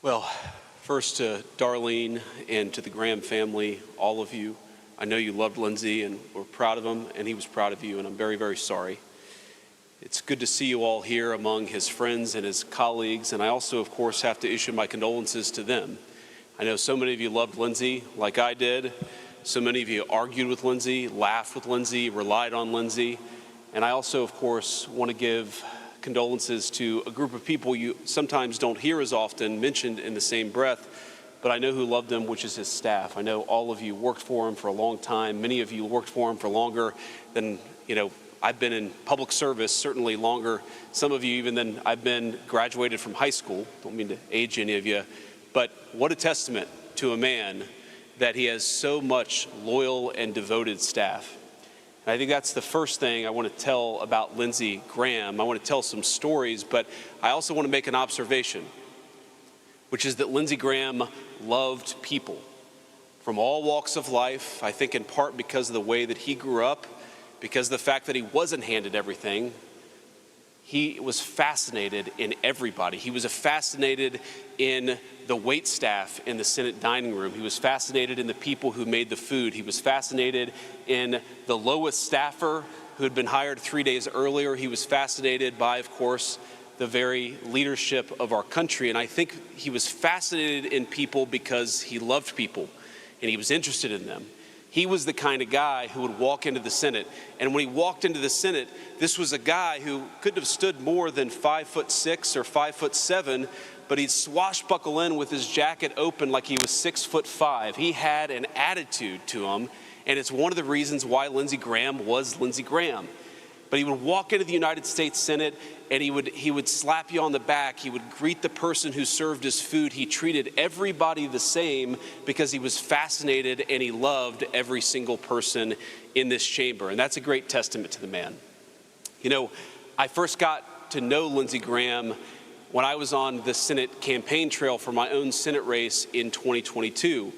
Well, first to Darlene and to the Graham family, all of you, I know you loved Lindsey and were proud of him, and he was proud of you, and I'm very, very sorry. It's good to see you all here among his friends and his colleagues, and I also, of course, have to issue my condolences to them. I know so many of you loved Lindsey like I did. So many of you argued with Lindsey, laughed with Lindsey, relied on Lindsey, and I also, of course, want to give condolences to a group of people you sometimes don't hear as often mentioned in the same breath, but I know who loved him, which is his staff. I know all of you worked for him for a long time. Many of you worked for him for longer than, I've been in public service, certainly longer. Some of you even than I've been graduated from high school. Don't mean to age any of you, but what a testament to a man that he has so much loyal and devoted staff. And I think that's the first thing I want to tell about Lindsey Graham. I want to tell some stories, but I also want to make an observation, which is that Lindsey Graham loved people from all walks of life. I think in part because of the way that he grew up, because of the fact that he wasn't handed everything. He was fascinated in everybody. He was fascinated in the wait staff in the Senate dining room. He was fascinated in the people who made the food. He was fascinated in the lowest staffer who had been hired 3 days earlier. He was fascinated by, of course, the very leadership of our country. And I think he was fascinated in people because he loved people and he was interested in them. He was the kind of guy who would walk into the Senate. And when he walked into the Senate, this was a guy who couldn't have stood more than 5'6" or 5'7", but he'd swashbuckle in with his jacket open like he was 6'5". He had an attitude to him, and it's one of the reasons why Lindsey Graham was Lindsey Graham. But he would walk into the United States Senate and he would slap you on the back. He would greet the person who served his food. He treated everybody the same because he was fascinated and he loved every single person in this chamber. And that's a great testament to the man. I first got to know Lindsey Graham when I was on the Senate campaign trail for my own Senate race in 2022.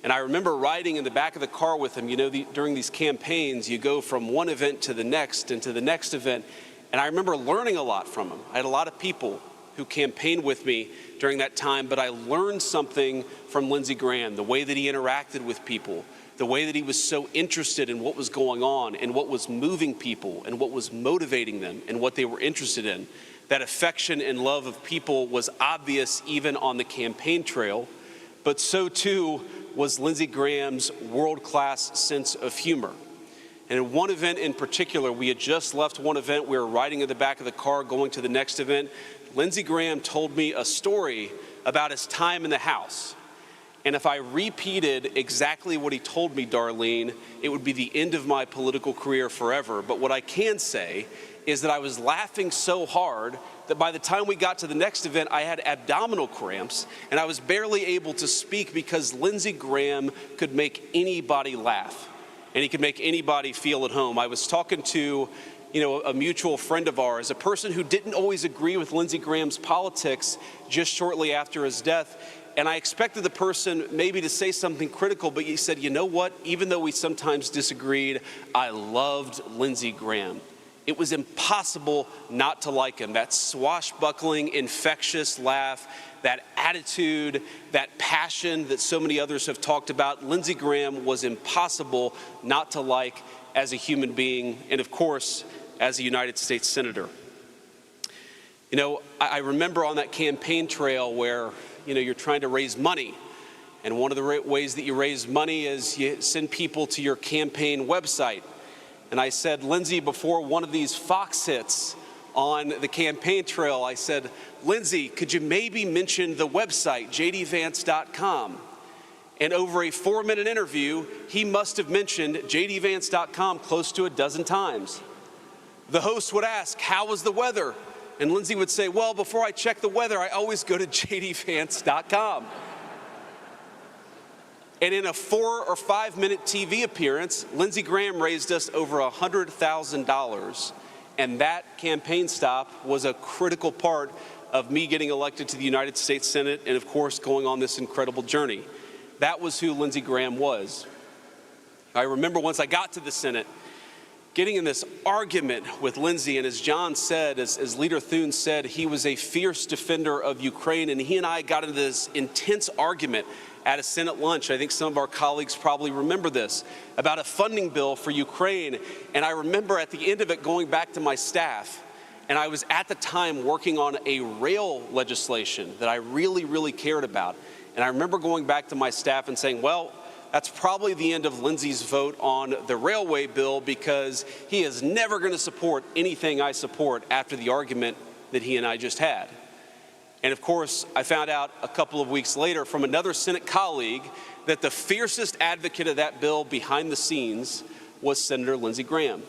And I remember riding in the back of the car with him. During these campaigns, you go from one event to the next and to the next event. And I remember learning a lot from him. I had a lot of people who campaigned with me during that time, but I learned something from Lindsey Graham, the way that he interacted with people, the way that he was so interested in what was going on and what was moving people and what was motivating them and what they were interested in. That affection and love of people was obvious even on the campaign trail, but so too was Lindsey Graham's world-class sense of humor. And in one event in particular, we had just left one event, we were riding in the back of the car going to the next event. Lindsey Graham told me a story about his time in the House. And if I repeated exactly what he told me, Darlene, it would be the end of my political career forever. But what I can say is that I was laughing so hard that by the time we got to the next event, I had abdominal cramps and I was barely able to speak because Lindsey Graham could make anybody laugh and he could make anybody feel at home. I was talking to a mutual friend of ours, a person who didn't always agree with Lindsey Graham's politics just shortly after his death. And I expected the person maybe to say something critical, but he said, you know what? Even though we sometimes disagreed, I loved Lindsey Graham. It was impossible not to like him. That swashbuckling, infectious laugh, that attitude, that passion that so many others have talked about. Lindsey Graham was impossible not to like as a human being and, of course, as a United States Senator. I remember on that campaign trail where, you're trying to raise money. And one of the ways that you raise money is you send people to your campaign website. And I said, Lindsey, before one of these Fox hits on the campaign trail, I said, Lindsey, could you maybe mention the website, jdvance.com? And over a 4-minute interview, he must have mentioned jdvance.com close to a dozen times. The host would ask, how was the weather? And Lindsey would say, well, before I check the weather, I always go to jdvance.com. And in a 4 or 5 minute TV appearance, Lindsey Graham raised us over $100,000. And that campaign stop was a critical part of me getting elected to the United States Senate and, of course, going on this incredible journey. That was who Lindsey Graham was. I remember once I got to the Senate, getting in this argument with Lindsey, and as John said, as Leader Thune said, he was a fierce defender of Ukraine, and he and I got into this intense argument at a Senate lunch. I think some of our colleagues probably remember this, about a funding bill for Ukraine. And I remember at the end of it going back to my staff, and I was at the time working on a rail legislation that I really cared about. And I remember going back to my staff and saying, well, that's probably the end of Lindsey's vote on the railway bill, because he is never going to support anything I support after the argument that he and I just had. And of course, I found out a couple of weeks later from another Senate colleague that the fiercest advocate of that bill behind the scenes was Senator Lindsey Graham.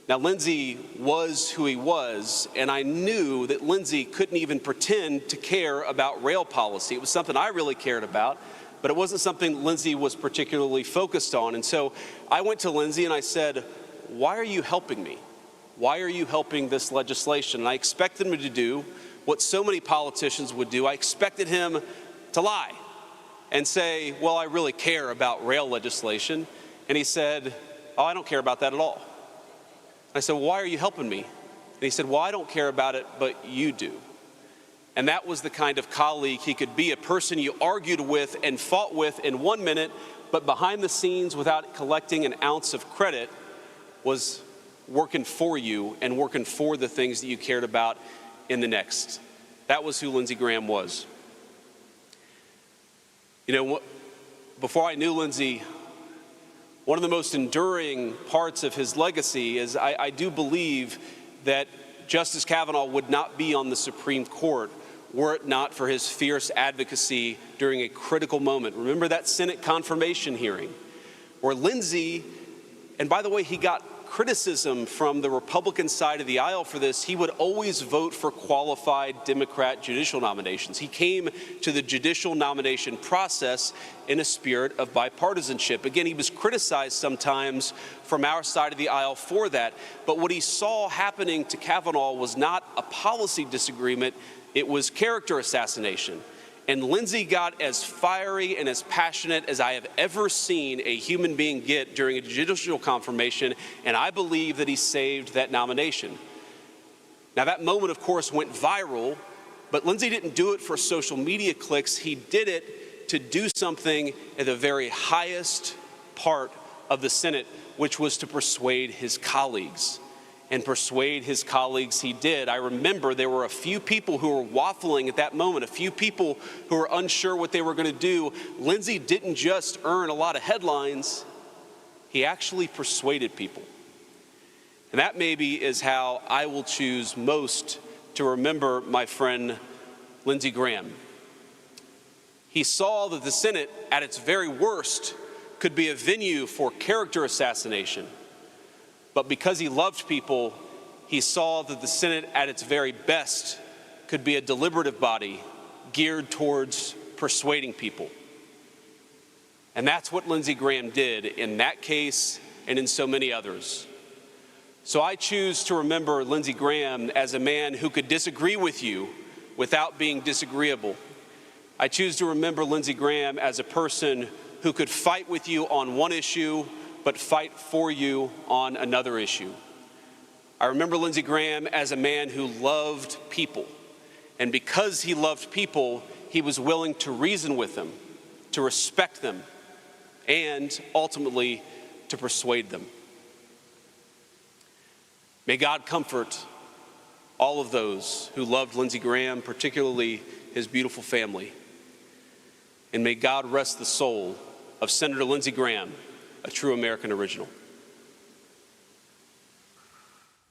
Now, Lindsey was who he was, and I knew that Lindsey couldn't even pretend to care about rail policy. It was something I really cared about, but it wasn't something Lindsey was particularly focused on. And so I went to Lindsey and I said, why are you helping me? Why are you helping this legislation? And I expected him to do what so many politicians would do. I expected him to lie and say, well, I really care about rail legislation. And he said, oh, I don't care about that at all. I said, well, why are you helping me? And he said, well, I don't care about it, but you do. And that was the kind of colleague he could be, a person you argued with and fought with in 1 minute, but behind the scenes, without collecting an ounce of credit, was working for you and working for the things that you cared about in the next. That was who Lindsey Graham was. You know, before I knew Lindsey, one of the most enduring parts of his legacy is I do believe that Justice Kavanaugh would not be on the Supreme Court were it not for his fierce advocacy during a critical moment. Remember that Senate confirmation hearing where Lindsey, and by the way, he got criticism from the Republican side of the aisle for this. He would always vote for qualified Democrat judicial nominations. He came to the judicial nomination process in a spirit of bipartisanship. Again, he was criticized sometimes from our side of the aisle for that, but what he saw happening to Kavanaugh was not a policy disagreement, it was character assassination. And Lindsey got as fiery and as passionate as I have ever seen a human being get during a judicial confirmation, and I believe that he saved that nomination. Now, that moment, of course, went viral, but Lindsey didn't do it for social media clicks. He did it to do something at the very highest part of the Senate, which was to persuade his colleagues. And persuade his colleagues he did. I remember there were a few people who were waffling at that moment, a few people who were unsure what they were going to do. Lindsey didn't just earn a lot of headlines, he actually persuaded people. And that maybe is how I will choose most to remember my friend Lindsey Graham. He saw that the Senate, at its very worst, could be a venue for character assassination. But because he loved people, he saw that the Senate at its very best could be a deliberative body geared towards persuading people. And that's what Lindsey Graham did in that case and in so many others. So I choose to remember Lindsey Graham as a man who could disagree with you without being disagreeable. I choose to remember Lindsey Graham as a person who could fight with you on one issue but fight for you on another issue. I remember Lindsey Graham as a man who loved people. And because he loved people, he was willing to reason with them, to respect them, and ultimately to persuade them. May God comfort all of those who loved Lindsey Graham, particularly his beautiful family. And may God rest the soul of Senator Lindsey Graham, a true American original.